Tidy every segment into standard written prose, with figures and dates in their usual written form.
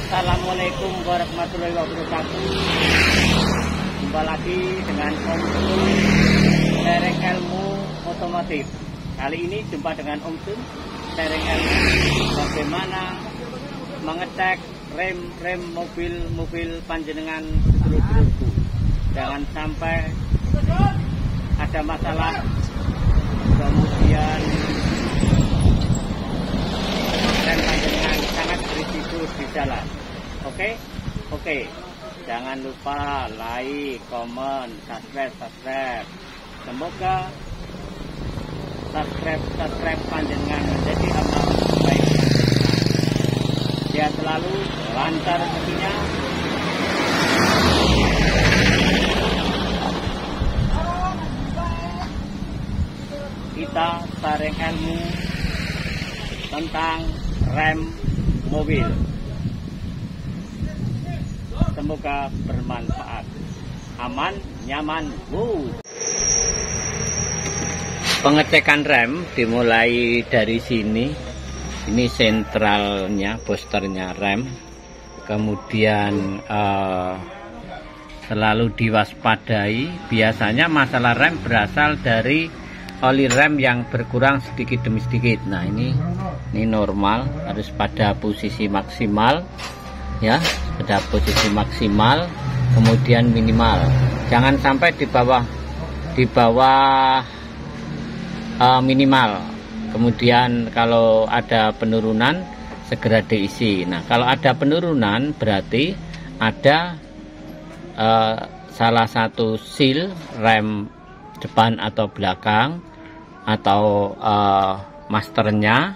Assalamualaikum warahmatullahi wabarakatuh. Jumpa lagi dengan Om Sun, sharing ilmu otomotif. Kali ini jumpa dengan Om Sun, sharing ilmu bagaimana mengecek rem mobil panjenengan sedulur-sedulurku. Jangan sampai ada masalah, kemudian rem panjenengan sangat berisiko di jalan. Oke. Jangan lupa like, komen, subscribe. Semoga subscribe panjenengan menjadi amal baik. Dia selalu lancar rezekinya. Kita sharing ilmu tentang rem mobil. Semoga bermanfaat. Aman, nyaman, Pengecekan rem dimulai dari sini. Ini sentralnya, boosternya rem. Kemudian selalu diwaspadai. Biasanya masalah rem berasal dari oli rem yang berkurang sedikit demi sedikit. Nah, ini normal, harus pada posisi maksimal ya, pada posisi maksimal, kemudian minimal. Jangan sampai di bawah minimal. Kemudian kalau ada penurunan segera diisi. Nah, kalau ada penurunan berarti ada salah satu seal rem depan atau belakang atau masternya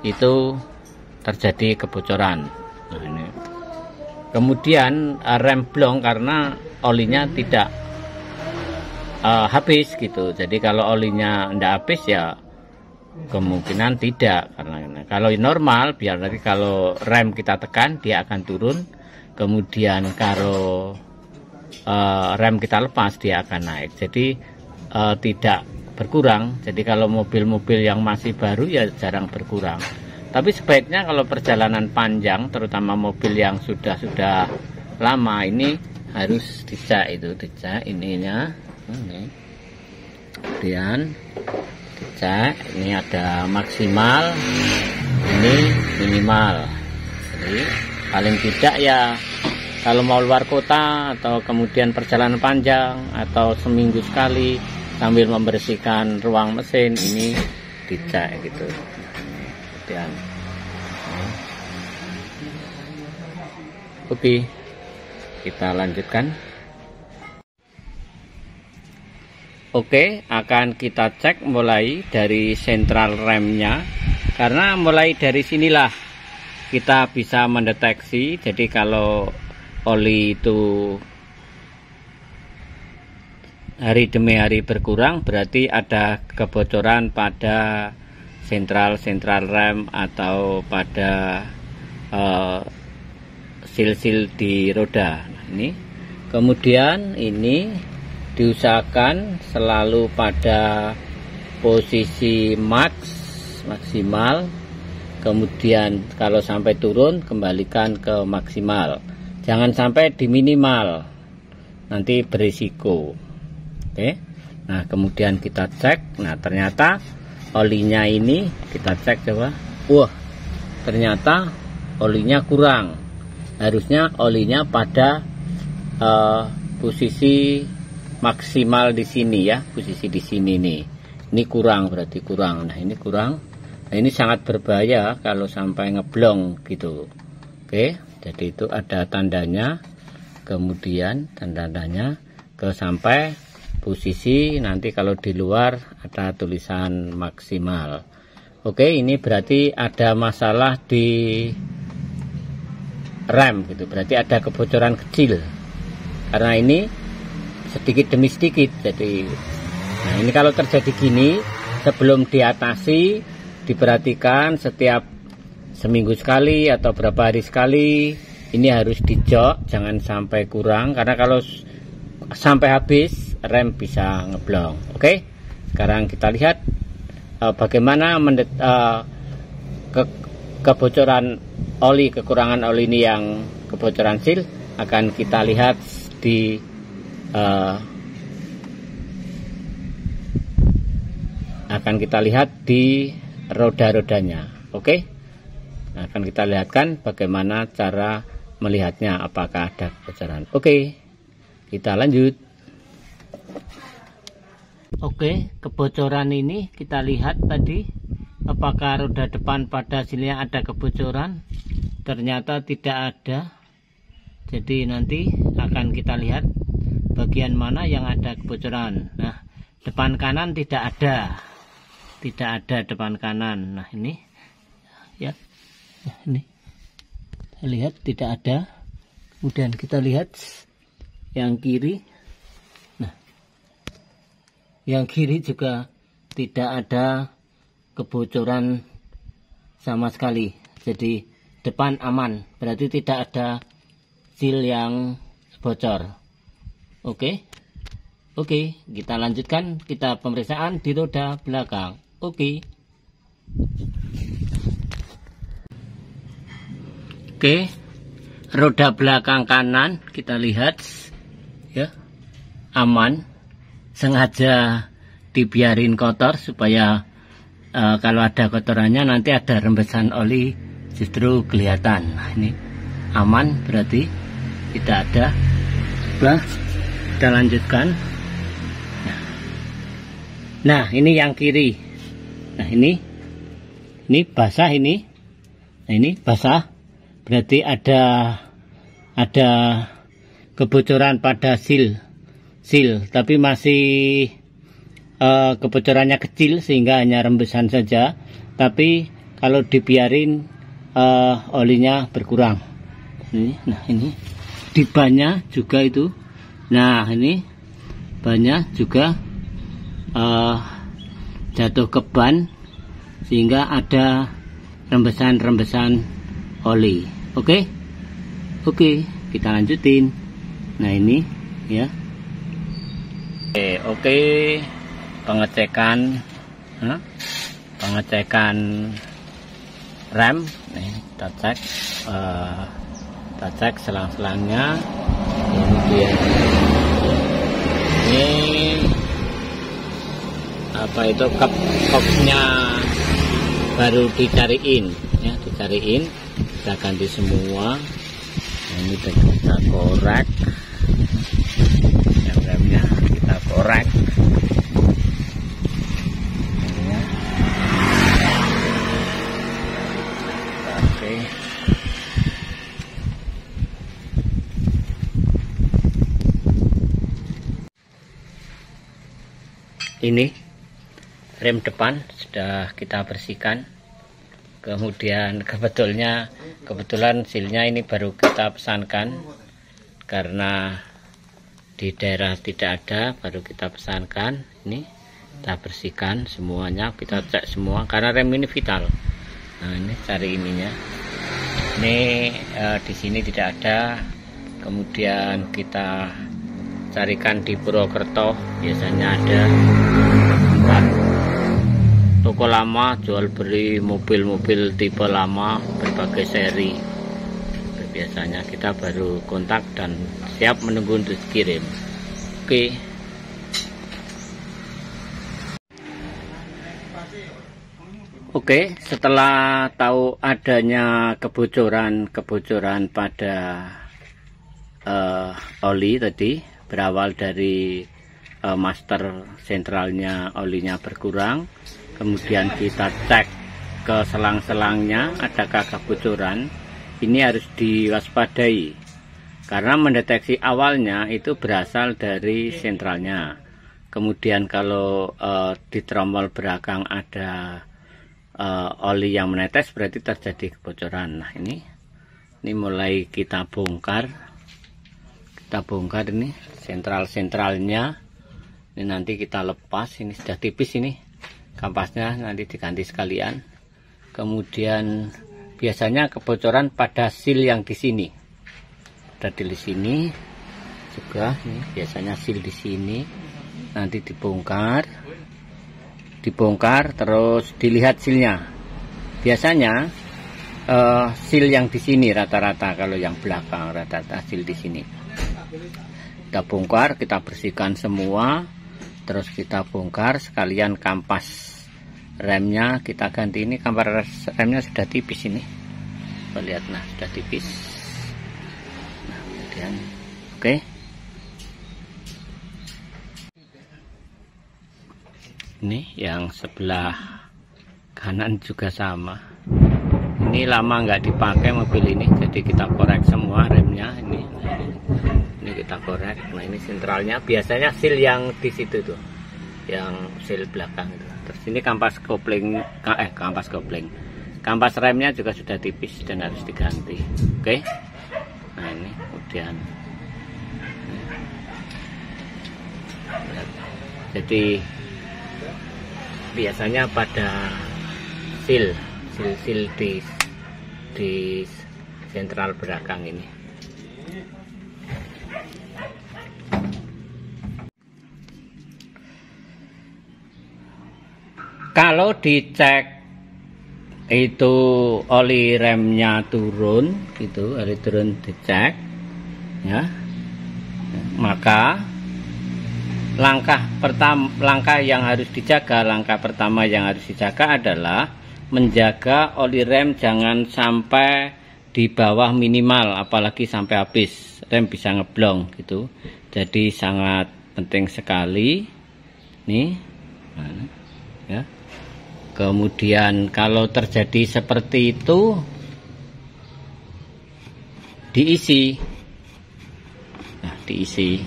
itu terjadi kebocoran. Nah, ini. Kemudian rem blong karena olinya tidak habis gitu. Jadi kalau olinya tidak habis ya kemungkinan tidak, karena kalau normal biar nanti kalau rem kita tekan dia akan turun. Kemudian kalau rem kita lepas dia akan naik. Jadi tidak berkurang. Jadi kalau mobil-mobil yang masih baru ya jarang berkurang. Tapi sebaiknya kalau perjalanan panjang, terutama mobil yang sudah lama, ini harus dicek ininya. Kemudian dicek, ini ada maksimal, ini minimal. Jadi paling tidak ya kalau mau luar kota atau kemudian perjalanan panjang atau seminggu sekali sambil membersihkan ruang mesin, ini dicek gitu. Kemudian oke, kita lanjutkan. Oke, akan kita cek mulai dari sentral remnya, karena mulai dari sinilah kita bisa mendeteksi. Jadi kalau oli itu hari demi hari berkurang, berarti ada kebocoran pada sentral rem atau pada sil-sil di roda. Nah, ini kemudian ini diusahakan selalu pada posisi maksimal. Kemudian kalau sampai turun kembalikan ke maksimal, jangan sampai di minimal, nanti berisiko. Oke. Nah, kemudian kita cek. Nah, ternyata olinya ini kita cek coba. Wah, ternyata olinya kurang. Harusnya olinya pada posisi maksimal di sini ya, posisi di sini nih. Ini kurang, berarti kurang. Nah, ini kurang. Nah, ini sangat berbahaya kalau sampai ngeblong gitu. Oke, jadi itu ada tandanya. Kemudian tandanya ke sampai posisi, nanti kalau di luar ada tulisan maksimal. Oke, ini berarti ada masalah di rem gitu, berarti ada kebocoran kecil karena ini sedikit demi sedikit. Jadi nah, ini kalau terjadi gini, sebelum diatasi diperhatikan setiap seminggu sekali atau berapa hari sekali ini harus dijok, jangan sampai kurang, karena kalau sampai habis rem bisa ngeblong. Oke, sekarang kita lihat bagaimana kebocoran oli, kekurangan oli ini yang kebocoran seal akan kita lihat di roda-rodanya. Oke, akan kita lihatkan bagaimana cara melihatnya apakah ada kebocoran. Oke, kita lanjut. Oke, kebocoran ini kita lihat tadi apakah roda depan pada silnya ada kebocoran. Ternyata tidak ada. Jadi nanti akan kita lihat bagian mana yang ada kebocoran. Nah, depan kanan tidak ada depan kanan. Nah ini ya, nah, ini kita lihat tidak ada. Kemudian kita lihat yang kiri. Nah, yang kiri juga tidak ada kebocoran sama sekali. Jadi depan aman, berarti tidak ada seal yang bocor. Oke, kita lanjutkan, kita pemeriksaan di roda belakang. Oke, roda belakang kanan kita lihat ya, aman. Sengaja dibiarin kotor supaya kalau ada kotorannya nanti ada rembesan oli justru kelihatan. Nah, ini aman, berarti tidak ada. Nah, kita lanjutkan. Nah, ini yang kiri. Nah, ini basah ini. Nah, ini basah. Berarti ada kebocoran pada seal, tapi masih kebocorannya kecil sehingga hanya rembesan saja. Tapi kalau dibiarin olinya berkurang. Nah, ini di bannya juga itu. Nah, ini bannya juga jatuh ke ban sehingga ada rembesan-rembesan oli. Oke, kita lanjutin. Nah, ini ya. Oke, pengecekan rem. Nih, kita cek selang-selangnya. Kemudian ini apa itu, kopnya baru dicariin ya, kita ganti semua. Nah, ini kita korek yang remnya, kita korek ya. Oke, ini rem depan sudah kita bersihkan. Kemudian kebetulan silnya ini baru kita pesankan karena di daerah tidak ada, baru kita pesankan. Ini kita bersihkan semuanya, kita cek semua karena rem ini vital. Nah, ini cari ininya. Ini di sini tidak ada. Kemudian kita carikan di Purwokerto, biasanya ada. Toko lama jual beli mobil-mobil tipe lama berbagai seri. Biasanya kita baru kontak dan siap menunggu untuk dikirim. Oke, setelah tahu adanya kebocoran pada oli tadi, berawal dari master sentralnya olinya berkurang. Kemudian kita cek ke selang-selangnya adakah kebocoran. Ini harus diwaspadai karena mendeteksi awalnya itu berasal dari sentralnya. Kemudian kalau di tromol belakang ada oli yang menetes, berarti terjadi kebocoran. Nah, ini mulai kita bongkar ini sentral-sentralnya. Ini nanti kita lepas, ini sudah tipis ini. Kampasnya nanti diganti sekalian. Kemudian biasanya kebocoran pada seal yang di sini. Ada di sini juga, ini biasanya seal di sini. Nanti dibongkar terus dilihat sealnya. Biasanya seal yang di sini rata-rata, kalau yang belakang rata-rata seal di sini. Kita bongkar, kita bersihkan semua, terus kita bongkar sekalian kampas remnya kita ganti. Ini kampas remnya sudah tipis ini, lihat, nah sudah tipis. Nah, kemudian oke. Ini yang sebelah kanan juga sama. Ini lama nggak dipakai mobil ini, jadi kita korek semua remnya ini. Ini kita korek. Nah, ini sentralnya, biasanya seal yang di situ tuh, yang seal belakang itu. Terus ini kampas kopling, kampas remnya juga sudah tipis dan harus diganti. Oke. Nah, ini kemudian, jadi biasanya pada seal di sentral belakang ini. Kalau dicek itu oli remnya turun gitu, oli turun dicek ya, maka langkah pertama yang harus dijaga adalah menjaga oli rem jangan sampai di bawah minimal, apalagi sampai habis, rem bisa ngeblong gitu. Jadi sangat penting sekali nih ya. Kemudian kalau terjadi seperti itu, diisi. Nah, diisi.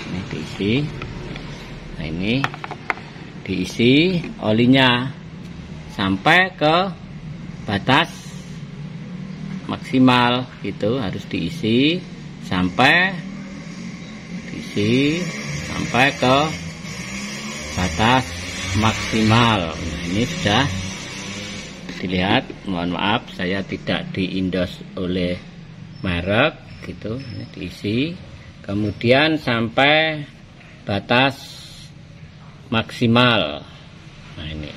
Nah, ini diisi olinya sampai ke batas maksimal gitu, harus diisi sampai ke batas maksimal. Nah, ini sudah dilihat, mohon maaf saya tidak di-endorse oleh merek gitu. Ini diisi kemudian sampai batas maksimal. Nah, ini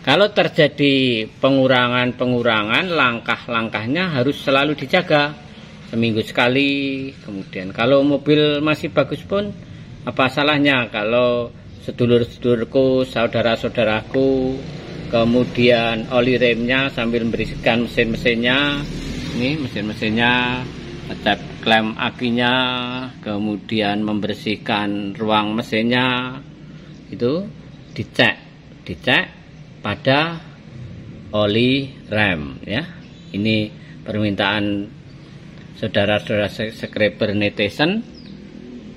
kalau terjadi pengurangan, langkah-langkahnya harus selalu dijaga, seminggu sekali. Kemudian kalau mobil masih bagus pun, apa salahnya kalau sedulur-sedulurku, saudara-saudaraku, kemudian oli remnya sambil membersihkan mesin-mesinnya. Ini mesin-mesinnya, ngecek klem akinya, kemudian membersihkan ruang mesinnya, itu dicek pada oli rem ya. Ini permintaan saudara-saudara subscriber netizen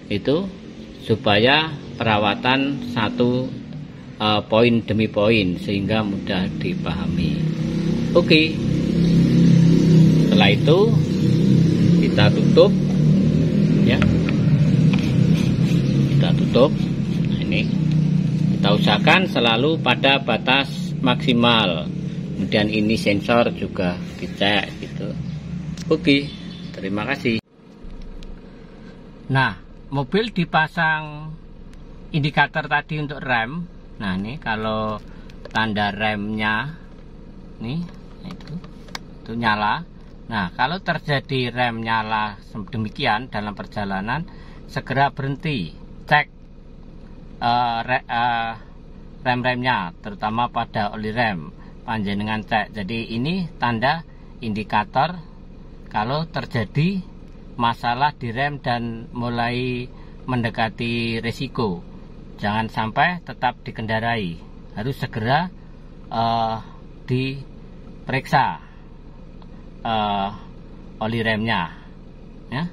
itu, supaya perawatan satu poin demi poin sehingga mudah dipahami. Oke. Setelah itu kita tutup ya. Kita tutup. Nah, ini kita usahakan selalu pada batas maksimal. Kemudian ini sensor juga dicek gitu. Oke, terima kasih. Nah, mobil dipasang indikator tadi untuk rem. Nah, ini kalau tanda remnya nih itu nyala. Nah, kalau terjadi rem nyala demikian dalam perjalanan, segera berhenti, cek rem-remnya, terutama pada oli rem, panjenengan cek. Jadi ini tanda indikator kalau terjadi masalah di rem dan mulai mendekati resiko. Jangan sampai tetap dikendarai, harus segera diperiksa oli remnya ya.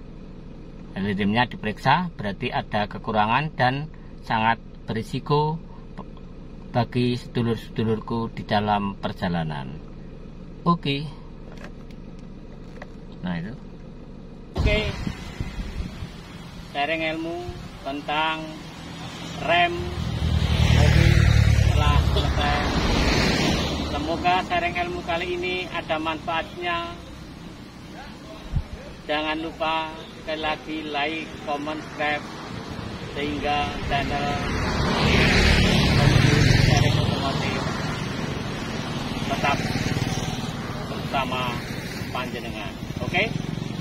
Oli remnya diperiksa, berarti ada kekurangan dan sangat berisiko bagi sedulur-sedulurku di dalam perjalanan. Oke. Nah, itu. Oke. Sharing ilmu tentang rem mobil telah selesai. Semoga sharing ilmu kali ini ada manfaatnya. Jangan lupa sekali lagi like, comment, subscribe, sehingga channel sharing otomotif tetap bersama panjenengan. Oke,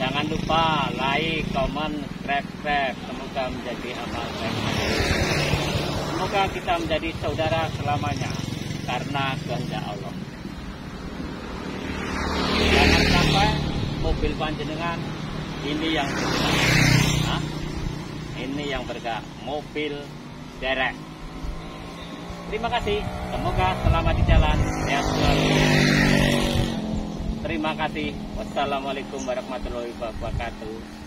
jangan lupa like, comment, subscribe. Semoga menjadi amal baik. Semoga kita menjadi saudara selamanya karena kehendak Allah. Jangan sampai mobil panjenengan ini yang bergerak, ini yang bergerak, mobil derek. Terima kasih, semoga selamat di jalan, sehat selalu. Terima kasih. Wassalamualaikum warahmatullahi wabarakatuh.